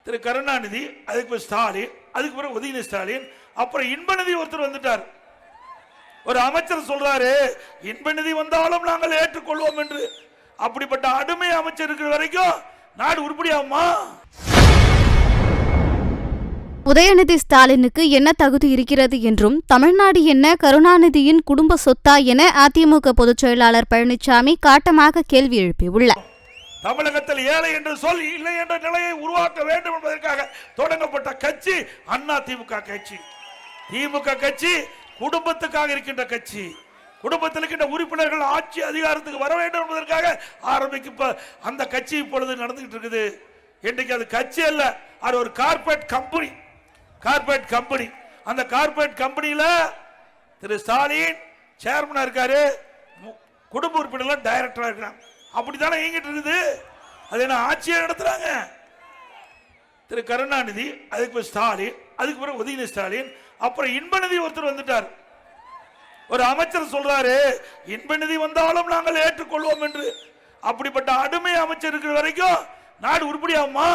திரு கருணாநிதி, அதுக்கு ஸ்டாலின், அதுக்கு பிறகு உதயநிதி ஸ்டாலின், அப்புறம் இன்பநிதி ஒருத்தர் வந்துட்டார். ஒரு அமைச்சர் சொல்றாரு, இன்பநிதி வந்தாலும் நாங்கள் ஏற்றுக்கொள்வோம் என்று. அப்படிப்பட்ட அடிமை அமைச்சர் இருக்கிற வரைக்கும் நாடு உருப்படியாமா? உதயநிதி ஸ்டாலினுக்கு என்ன தகுதி இருக்கிறது என்றும், தமிழ்நாடு என்ன கருணாநிதியின் குடும்ப சொத்தா என அதிமுக பொதுச் செயலாளர் பழனிசாமி காட்டமாக கேள்வி எழுப்பியுள்ளார். தமிழகத்தில் ஏழை என்று சொல் இல்லை என்ற நிலையை உருவாக்க வேண்டும் என்பதற்காக தொடங்கப்பட்ட கட்சி அண்ணா திமுக கட்சி. திமுக கட்சி குடும்பத்துக்காக இருக்கின்ற கட்சி. குடும்பத்தில் இருக்கின்ற உறுப்பினர்கள் ஆட்சி அதிகாரத்துக்கு வர வேண்டும் என்பதற்காக ஆரம்பிக்க அந்த கட்சி இப்பொழுது நடந்துகிட்டு இருக்குது. இன்றைக்கு அது கட்சி அல்ல, அது ஒரு கார்பரேட் கம்பெனி. Corporate company. அந்த கார்பரேட் கம்பெனியில திரு ஸ்டாலின் சேர்மனா இருக்காரு, குடும்ப உறுப்பினர்கள் டைரக்டரா இருக்கிறாங்க. அப்படித்தானே இயங்கிட்டு இருக்குது. அது என்ன ஆட்சியை நடத்துறாங்க? திரு கருணாநிதி, அதுக்கு ஸ்டாலின், அதுக்கு பிறகு உதயநிதி ஸ்டாலின், அப்புறம் இன்பநிதி ஒருத்தர் வந்துட்டார். ஒரு அமைச்சர் சொல்றாரு, இன்பநிதி வந்தாலும் நாங்கள் ஏற்றுக்கொள்வோம் என்று. அப்படிப்பட்ட அடிமை அமைச்சர் இருக்கிற வரைக்கும் நாடு உருப்படியாமா?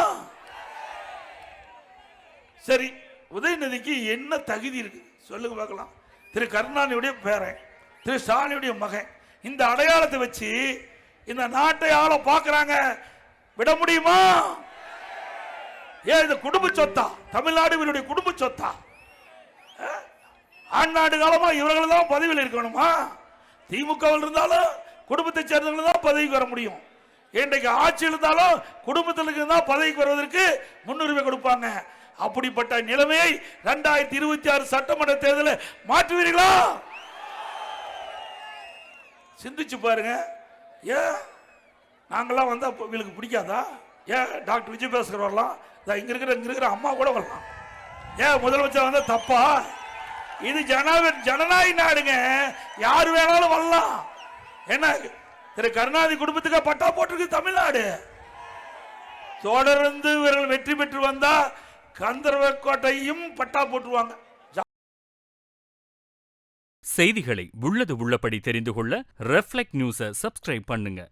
சரி, உதயநிதிக்கு என்ன தகுதி இருக்கு சொல்லுங்க பார்க்கலாம். திரு கருணாநிதியுடைய பேரன், திரு ஸ்டாலினுடைய மகன், இந்த அடையாளத்தை வச்சு இந்த நாட்டை ஆள பாக்குறாங்க. விட முடியுமா? ஏன் இது குடும்ப சொத்தா? தமிழ்நாடு இவருடைய குடும்ப சொத்தா? ஆண்டாண்டு காலமா இவர்கள் தான் பதவியில் இருக்கணுமா? திமுக இருந்தாலும் குடும்பத்தை சேர்ந்தவர்கள் தான் பதவிக்கு வர முடியும். இன்றைக்கு ஆட்சி இருந்தாலும் குடும்பத்தில் தான் பதவிக்கு வருவதற்கு முன்னுரிமை கொடுப்பாங்க. அப்படிப்பட்ட நிலைமையை 2026 சட்டமன்ற தேர்தலில் மாற்றுவீர்களா? சிந்திச்சு பாருங்க. ஏன் நாங்கெல்லாம் வந்தா இவங்களுக்கு பிடிக்காதா? ஏன் டாக்டர் விஜயபாஸ்கர் வரலாம், இங்க இருக்கிற அம்மா கூட வரலாம். ஏன் முதலமைச்சர் வந்தா தப்பா? இது ஜனநாயக நாடுங்க, யாரு வேணாலும் வரலாம். என்ன திரு கருணாநிதி குடும்பத்துக்கு பட்டா போட்டிருக்கு தமிழ்நாடு. தொடர்ந்து இவர்கள் வெற்றி பெற்று வந்தா கந்தர்வக்கோட்டையும் பட்டா போட்டுருவாங்க. செய்திகளை உள்ளது உள்ளபடி தெரிந்து கொள்ள ரெஃப்ளெக்ட் நியூஸை சப்ஸ்கிரைப் பண்ணுங்க.